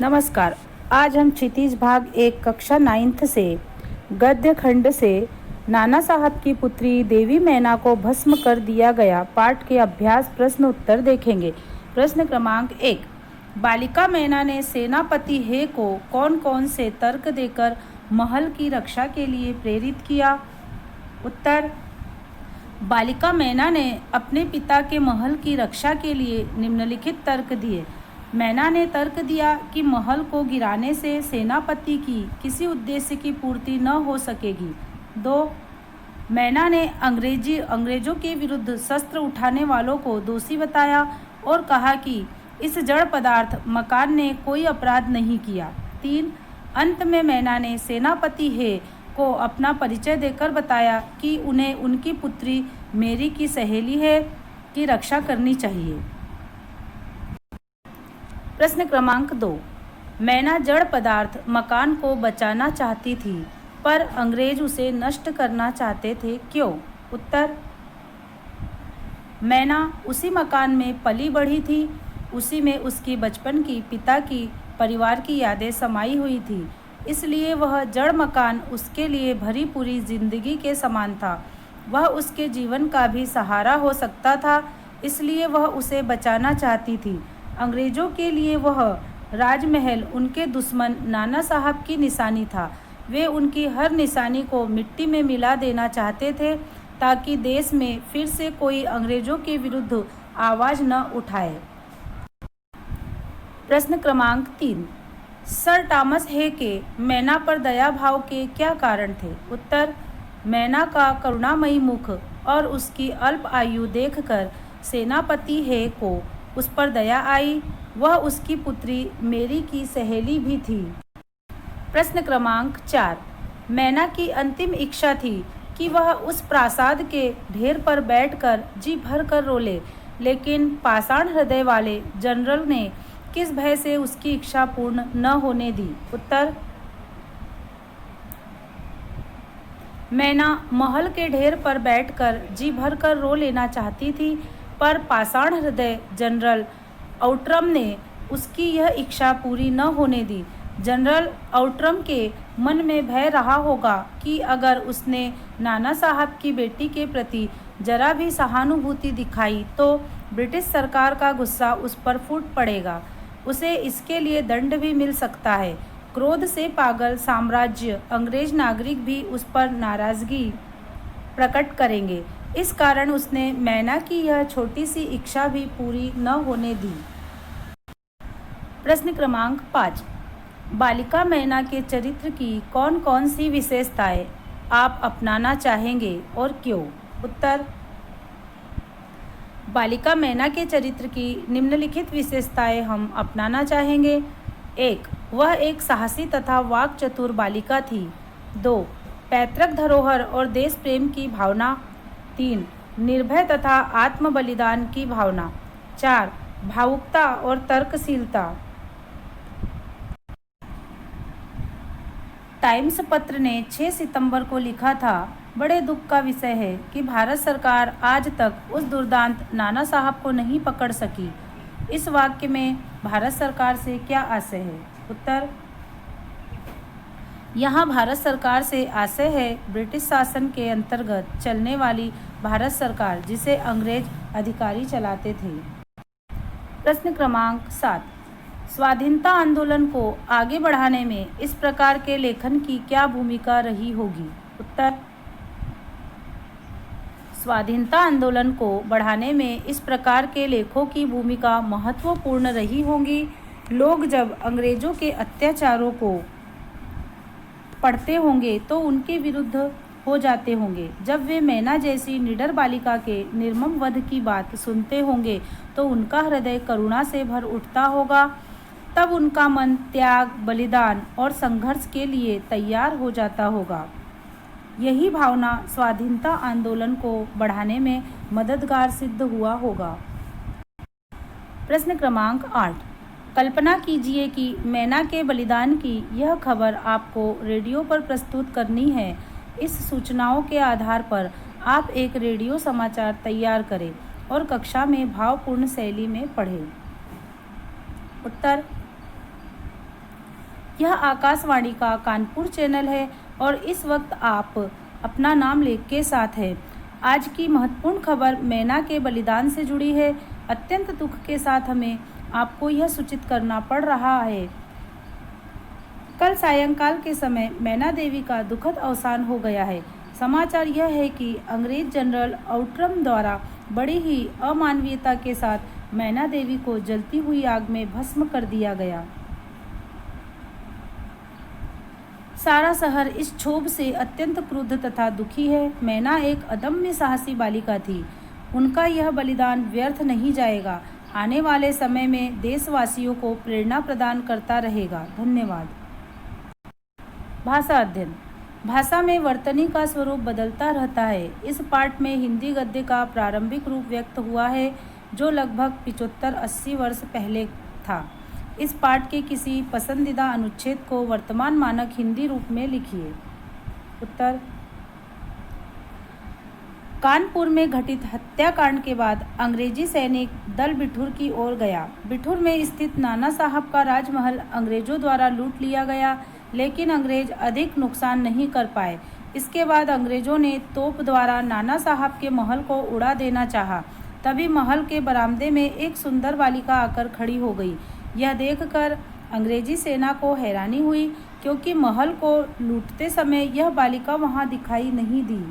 नमस्कार। आज हम क्षितिज भाग 1 कक्षा 9th से गद्य खंड से नाना साहब की पुत्री देवी मैना को भस्म कर दिया गया पाठ के अभ्यास प्रश्न उत्तर देखेंगे। प्रश्न क्रमांक 1, बालिका मैना ने सेनापति हे को कौन कौन से तर्क देकर महल की रक्षा के लिए प्रेरित किया? उत्तर, बालिका मैना ने अपने पिता के महल की रक्षा के लिए निम्नलिखित तर्क दिए। मैना ने तर्क दिया कि महल को गिराने से सेनापति की किसी उद्देश्य की पूर्ति न हो सकेगी। 2, मैना ने अंग्रेजों के विरुद्ध शस्त्र उठाने वालों को दोषी बताया और कहा कि इस जड़ पदार्थ मकान ने कोई अपराध नहीं किया। 3, अंत में मैना ने सेनापति हे को अपना परिचय देकर बताया कि उन्हें उनकी पुत्री मेरी की सहेली है की रक्षा करनी चाहिए। प्रश्न क्रमांक 2, मैना जड़ पदार्थ मकान को बचाना चाहती थी पर अंग्रेज उसे नष्ट करना चाहते थे, क्यों? उत्तर, मैना उसी मकान में पली बढ़ी थी, उसी में उसकी बचपन की, पिता की, परिवार की यादें समाई हुई थी, इसलिए वह जड़ मकान उसके लिए भरी पूरी जिंदगी के समान था। वह उसके जीवन का भी सहारा हो सकता था, इसलिए वह उसे बचाना चाहती थी। अंग्रेजों के लिए वह राजमहल उनके दुश्मन नाना साहब की निशानी था। वे उनकी हर निशानी को मिट्टी में मिला देना चाहते थे ताकि देश में फिर से कोई अंग्रेजों के विरुद्ध आवाज़ न उठाए। प्रश्न क्रमांक 3, सर टॉमस हे के मैना पर दया भाव के क्या कारण थे? उत्तर, मैना का करुणामयी मुख और उसकी अल्प आयु देखकर सेनापति हे को उस पर दया आई। वह उसकी पुत्री मेरी की सहेली भी थी। प्रश्न क्रमांक 4, मैना की अंतिम इच्छा थी कि वह उस प्रासाद के ढेर पर बैठकर जी भर कर रोले, लेकिन पाषाण हृदय वाले जनरल ने किस भय से उसकी इच्छा पूर्ण न होने दी? उत्तर, मैना महल के ढेर पर बैठकर जी भर कर रो लेना चाहती थी, पर पाषाण हृदय जनरल आउट्रम ने उसकी यह इच्छा पूरी न होने दी। जनरल आउट्रम के मन में भय रहा होगा कि अगर उसने नाना साहब की बेटी के प्रति जरा भी सहानुभूति दिखाई तो ब्रिटिश सरकार का गुस्सा उस पर फूट पड़ेगा। उसे इसके लिए दंड भी मिल सकता है। क्रोध से पागल साम्राज्य अंग्रेज नागरिक भी उस पर नाराजगी प्रकट करेंगे। इस कारण उसने मैना की यह छोटी सी इच्छा भी पूरी न होने दी। प्रश्न क्रमांक 5, बालिका मैना के चरित्र की कौन कौन सी विशेषताएं आप अपनाना चाहेंगे और क्यों? उत्तर, बालिका मैना के चरित्र की निम्नलिखित विशेषताएं हम अपनाना चाहेंगे। 1, वह एक साहसी तथा वाक चतुर बालिका थी। 2, पैतृक धरोहर और देश प्रेम की भावना। 3, निर्भय तथा आत्म बलिदान की भावना। 4, भावुकता और तर्कशीलता। टाइम्स पत्र ने 6 सितंबर को लिखा था, बड़े दुख का विषय है कि भारत सरकार आज तक उस दुर्दांत नाना साहब को नहीं पकड़ सकी। इस वाक्य में भारत सरकार से क्या आशय है? उत्तर, यहाँ भारत सरकार से आशय है ब्रिटिश शासन के अंतर्गत चलने वाली भारत सरकार जिसे अंग्रेज अधिकारी चलाते थे। प्रश्न क्रमांक 7, स्वाधीनता आंदोलन को आगे बढ़ाने में इस प्रकार के लेखन की क्या भूमिका रही होगी? उत्तर, स्वाधीनता आंदोलन को बढ़ाने में इस प्रकार के लेखों की भूमिका महत्वपूर्ण रही होगी। लोग जब अंग्रेजों के अत्याचारों को पढ़ते होंगे तो उनके विरुद्ध हो जाते होंगे। जब वे मैना जैसी निडर बालिका के निर्मम वध की बात सुनते होंगे तो उनका हृदय करुणा से भर उठता होगा। तब उनका मन त्याग, बलिदान और संघर्ष के लिए तैयार हो जाता होगा। यही भावना स्वाधीनता आंदोलन को बढ़ाने में मददगार सिद्ध हुआ होगा। प्रश्न क्रमांक 8, कल्पना कीजिए कि मैना के बलिदान की यह खबर आपको रेडियो पर प्रस्तुत करनी है। इस सूचनाओं के आधार पर आप एक रेडियो समाचार तैयार करें और कक्षा में भावपूर्ण शैली में पढ़ें। उत्तर, यह आकाशवाणी का कानपुर चैनल है और इस वक्त आप अपना नाम लेख के साथ हैं। आज की महत्वपूर्ण खबर मैना के बलिदान से जुड़ी है। अत्यंत दुख के साथ हमें आपको यह सूचित करना पड़ रहा है, कल सायंकाल के समय मैना देवी का दुखद अवसान हो गया है। समाचार यह है कि अंग्रेज जनरल आउट्रम द्वारा बड़ी ही अमानवीयता के साथ मैना देवी को जलती हुई आग में भस्म कर दिया गया। सारा शहर इस क्षोभ से अत्यंत क्रुद्ध तथा दुखी है। मैना एक अदम्य साहसी बालिका थी। उनका यह बलिदान व्यर्थ नहीं जाएगा, आने वाले समय में देशवासियों को प्रेरणा प्रदान करता रहेगा। धन्यवाद। भाषा अध्ययन। भाषा में वर्तनी का स्वरूप बदलता रहता है। इस पाठ में हिंदी गद्य का प्रारंभिक रूप व्यक्त हुआ है, जो लगभग 75-80 वर्ष पहले था। इस पाठ के किसी पसंदीदा अनुच्छेद को वर्तमान मानक हिंदी रूप में लिखिए। उत्तर। कानपुर में घटित हत्याकांड के बाद अंग्रेजी सैनिक दल बिठूर की ओर गया। बिठूर में स्थित नाना साहब का राजमहल अंग्रेजों द्वारा लूट लिया गया, लेकिन अंग्रेज अधिक नुकसान नहीं कर पाए। इसके बाद अंग्रेजों ने तोप द्वारा नाना साहब के महल को उड़ा देना चाहा। तभी महल के बरामदे में एक सुंदर बालिका आकर खड़ी हो गई। यह देखकर अंग्रेजी सेना को हैरानी हुई, क्योंकि महल को लूटते समय यह बालिका वहां दिखाई नहीं दी।